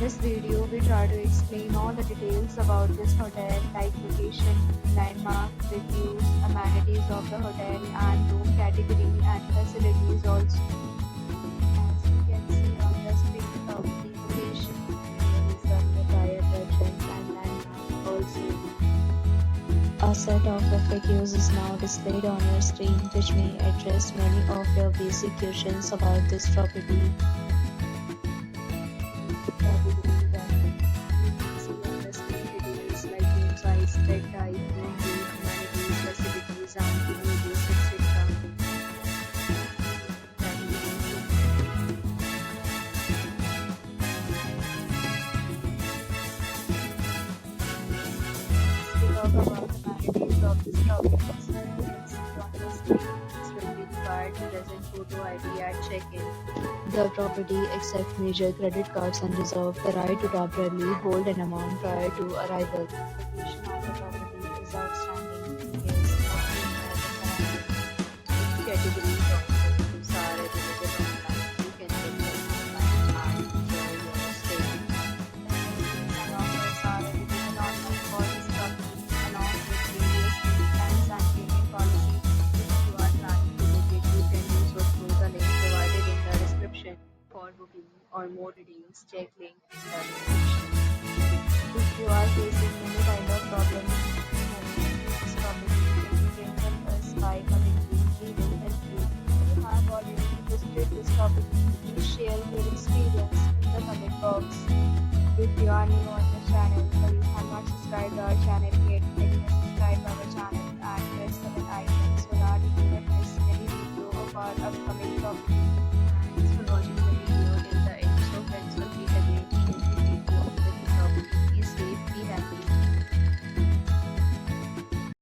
this video, we try to explain all the details about this hotel, like location, landmark, reviews, amenities of the hotel, and room category and facilities also. As you can see on the screen of the location, there is some nearby attractions and landmarks also. A set of FAQs is now displayed on your screen, which may address many of your basic questions about this property. Bed type, room rate, amenities, facilities, and images, etc. We talk about amenities of this property. So you can see on the screen, this will be required to present photo ID at check-in. The property accepts major credit cards and reserves the right to temporarily hold an amount prior to arrival. Location of the property is outstanding. Yes, categories of rooms are available online. You can check them online and enjoy your stay. Amenities and offers are available online for this property along with various plans and payment policies. If you are planning to book it, you can use or through the link provided in the description. For booking or more details, check link in the description. If you are facing any kind of problem in this property, then you can help us by commenting. We will help you. If you have already visited this property, please share your experience in the comment box. If you are new on the channel or you have not subscribed our channel yet, then you subscribe our channel and press the bell icon so that you do not miss any video of our upcoming property.